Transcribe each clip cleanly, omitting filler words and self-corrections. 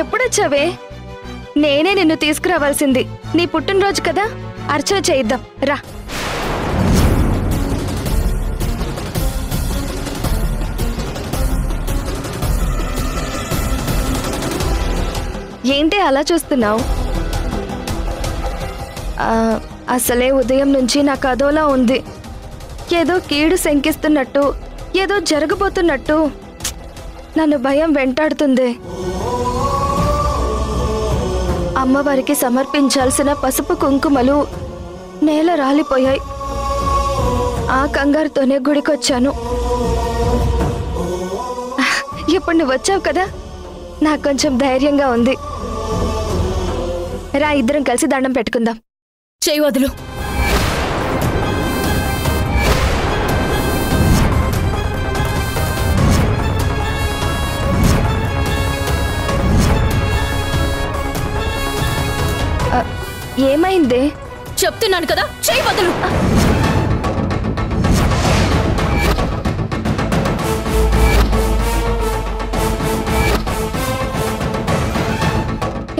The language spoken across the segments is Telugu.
ఎప్పుడొచ్చావే? నేనే నిన్ను తీసుకురావాల్సింది. నీ పుట్టినరోజు కదా, అర్చన చేయిద్దాం రా. ఏంటి అలా చూస్తున్నావు? అసలే ఉదయం నుంచి నాకు అదోలా ఉంది. ఏదో కీడు శంకిస్తున్నట్టు, ఏదో జరగబోతున్నట్టు నన్ను భయం వెంటాడుతుంది. అమ్మవారికి సమర్పించాల్సిన పసుపు కుంకుమలు నేల రాలిపోయాయి. ఆ కంగారుతోనే గుడికొచ్చాను. ఇప్పుడు నువ్వు వచ్చావు కదా, నాకు కొంచెం ధైర్యంగా ఉంది. రా, ఇద్దరం కలిసి దండం పెట్టుకుందాం. చెయ్యి వదులు. ఏమైందే? చెప్తున్నాను కదా, చెయ్యి వదులు.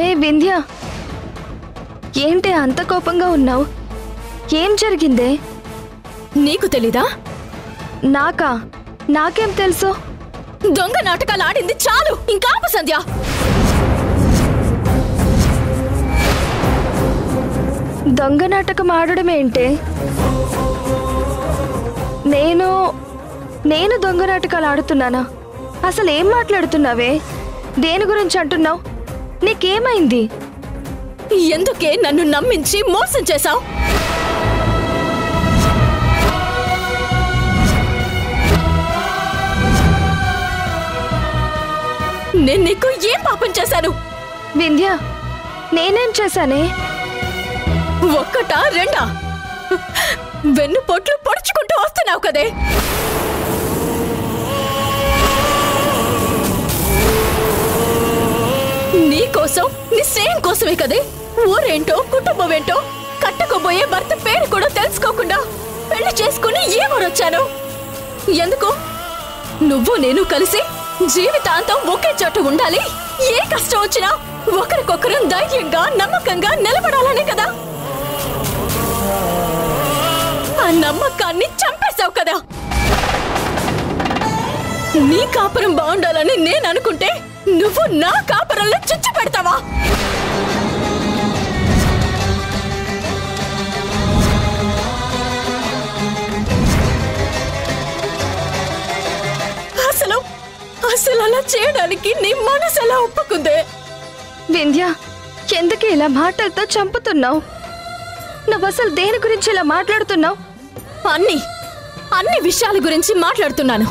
ఏ వింధ్య, ఏంటి అంత కోపంగా ఉన్నావు? ఏం జరిగిందే? నీకు తెలీదా? నాకేం తెలుసు? దొంగ నాటకాలు ఆడింది చాలు, ఇంకా ఆపు సంధ్య. దొంగ నాటకం ఆడడం ఏంటే? నేను దొంగ నాటకాలు ఆడుతున్నానా? అసలు ఏం మాట్లాడుతున్నావే? దేని గురించి అంటున్నావు? నీకేమైంది? ఎందుకే నన్ను నమ్మించి మోసం చేశావు? నేను నీకు ఏం పాపం చేశాను? వింధ్య, నేనేం చేశానే? ఒక్కటా రెండా? వెన్ను పొట్లు పొడుచుకుంటూ వస్తున్నావు కదే. నీకోసం, నీ స్నేహం కోసమే కదే. ఊరేంటో కుటుంబం ఏంటో, కట్టుకోబోయే భర్త పేరు కూడా తెలుసుకోకుండా పెళ్లి చేసుకుని ఏమొరొచ్చాను. ఎందుకు? నువ్వు నేను కలిసి జీవితాంతం ఒకే చోటు ఉండాలి, ఏ కష్టం వచ్చినా ఒకరికొకరు ధైర్యంగా నమ్మకంగా నిలబడాలనే కదా. ఆ నమ్మకాన్ని చంపేశావు కదా. నీ కాపురం బాగుండాలని నేను అనుకుంటే నువ్వు నా కాపురంలో చిచ్చు పెడతావా? అసలు అలా చేయడానికి నీ మనసు ఎలా ఒప్పుకుందే? వింధ్య, ఎందుకు ఇలా మాటలతో చంపుతున్నావు? నువ్వు అసలు దేని గురించి ఇలా మాట్లాడుతున్నావు? అన్ని విషయాల గురించి మాట్లాడుతున్నాను.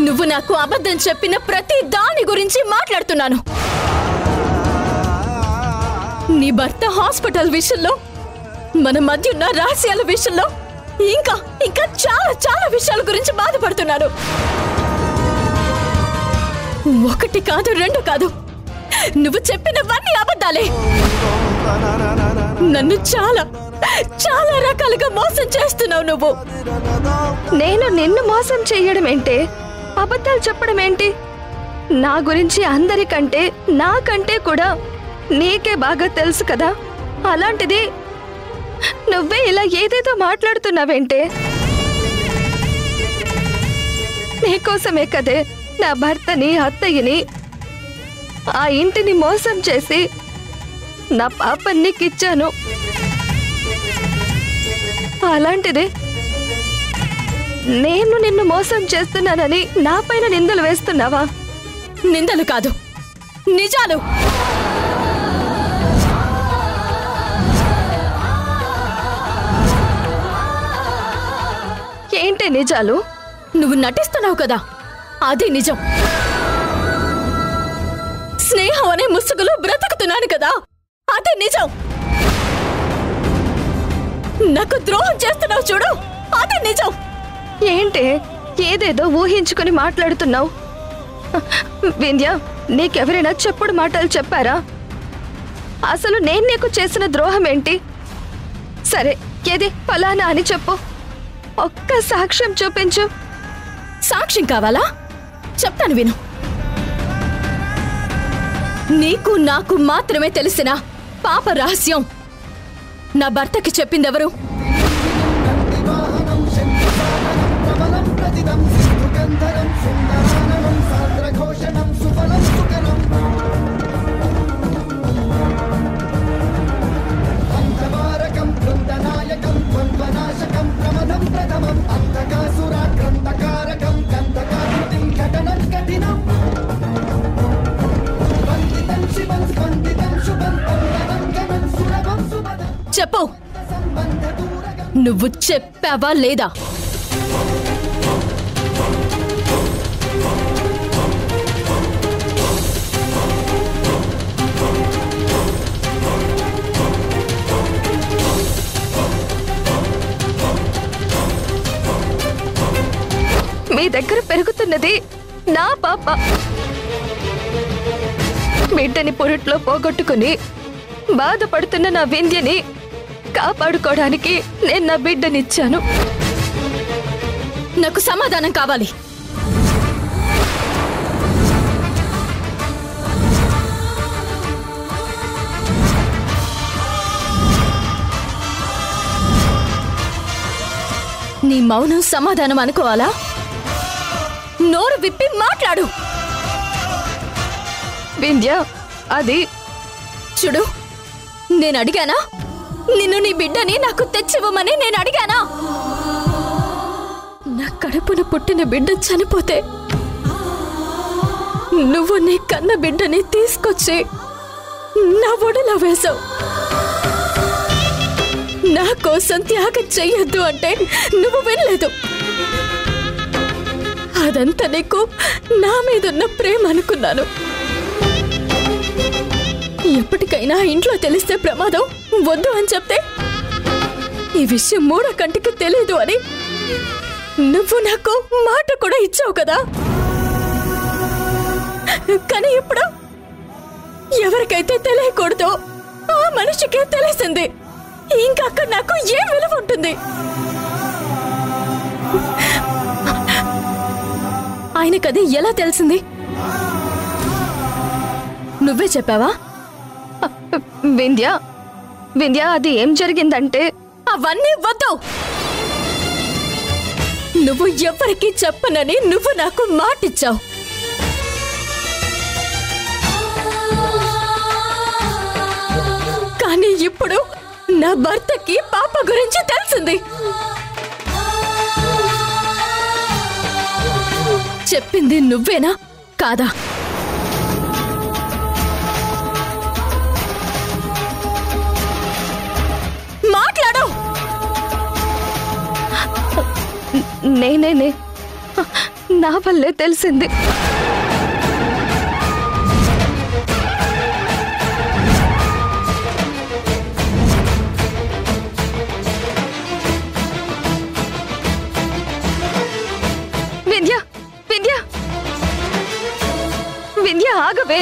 నువ్వు నాకు అబద్ధం చెప్పిన ప్రతి దాని గురించి మాట్లాడుతున్నాను. నీ భర్త హాస్పిటల్ విషయంలో, మన మధ్య ఉన్న రహస్యాల విషయంలో, ఇంకా చాలా చాలా విషయాల గురించి బాధపడుతున్నాను. ఒకటి కాదు, రెండు కాదు, నువ్వు చెప్పినవన్నీ అబద్ధాలే. నన్ను చాలా చాలా రకాలుగా మోసం చేస్తున్నావు నువ్వు. నేను నిన్ను మోసం చెయ్యడం ఏంటి? అబద్ధాలు చెప్పడం ఏంటి? నా గురించి అందరికంటే నాకంటే కూడా నీకే బాగా తెలుసు కదా. అలాంటిది నువ్వే ఇలా ఏదేదో మాట్లాడుతున్నావేంటే? నీకోసమే కదే నా భర్తని, అత్తయ్యని, ఆ ఇంటిని మోసం చేసి నా పాపని నీకిచ్చాను. అలాంటిది నేను నిన్ను మోసం చేస్తున్నానని నా పైన నిందలు వేస్తున్నావా? నిందలు కాదు, నిజాలు. ఏంటి నిజాలు? నువ్వు నటిస్తున్నావు కదా, అది నిజం. స్నేహం అనే ముసుగులో బ్రతుకుతున్నాను కదా, అది నిజం. నాకు ద్రోహం చేస్తున్నావు చూడు, అది నిజం. ఏంటి ఏదేదో ఊహించుకుని మాట్లాడుతున్నావు? వింధ్య, నీకెవరైనా చెప్పుడు మాటలు చెప్పారా? అసలు నేను నీకు చేసిన ద్రోహం ఏంటి? సరే, ఏది ఫలానా అని చెప్పు. ఒక్క సాక్ష్యం చూపించు. సాక్ష్యం కావాలా? చెప్తాను విను. నీకు నాకు మాత్రమే తెలిసిన పాప రహస్యం నా భర్తకి చెప్పిందెవరు? చెప్పు, నువ్వు చెప్పావా లేదా? మీ దగ్గర పెరుగుతున్నది నా పాప. బిడ్డని పురుట్లో పోగొట్టుకుని బాధపడుతున్న నా వింధ్యని కాపాడుకోవడానికి నేను నా బిడ్డనిచ్చాను. నాకు సమాధానం కావాలి. నీ మౌనం సమాధానం అనుకోవాలా? నోరు విప్పి మాట్లాడు. వింధ్య, అది చూడు, నేను అడిగానా? నిన్ను నీ బిడ్డని నాకు తెచ్చివ్వమని నేను అడిగానా? నా కడుపున పుట్టిన బిడ్డ చనిపోతే నువ్వు నీ కన్న బిడ్డని తీసుకొచ్చి నా ఒడిలో వేశావు. నా కోసం త్యాగం చెయ్యొద్దు అంటే నువ్వు వినలేదు. అదంతా నీకు నా మీదున్న ప్రేమ అనుకున్నాను. ఎప్పటికైనా ఇంట్లో తెలిస్తే ప్రమాదం, వద్దు అని చెప్తే ఈ విషయం మూడో కంటికి తెలీదు అని నువ్వు నాకు మాట కూడా ఇచ్చావు కదా. కానీ ఇప్పుడు ఎవరికైతే తెలియకూడదో ఆ మనిషికే తెలిసింది. ఇంకా అక్కడ నాకు ఏం విలువ ఉంటుంది? ఆయనకది ఎలా తెలిసింది? నువ్వే చెప్పావా? వింధ్య, వింధ్య, అది ఏం జరిగిందంటే అవన్నీ వద్దు. నువ్వు ఎవరికి చెప్పనని నువ్వు నాకు మాటిచ్చావు. కానీ ఇప్పుడు నా భర్తకి పాప గురించి తెలిసింది. చెప్పింది నువ్వేనా కాదా? మాట్లాడు. నేనే, నా వల్లే తెలిసింది. వింధ్య, వింధ్య, వింధ్య, ఆగవే.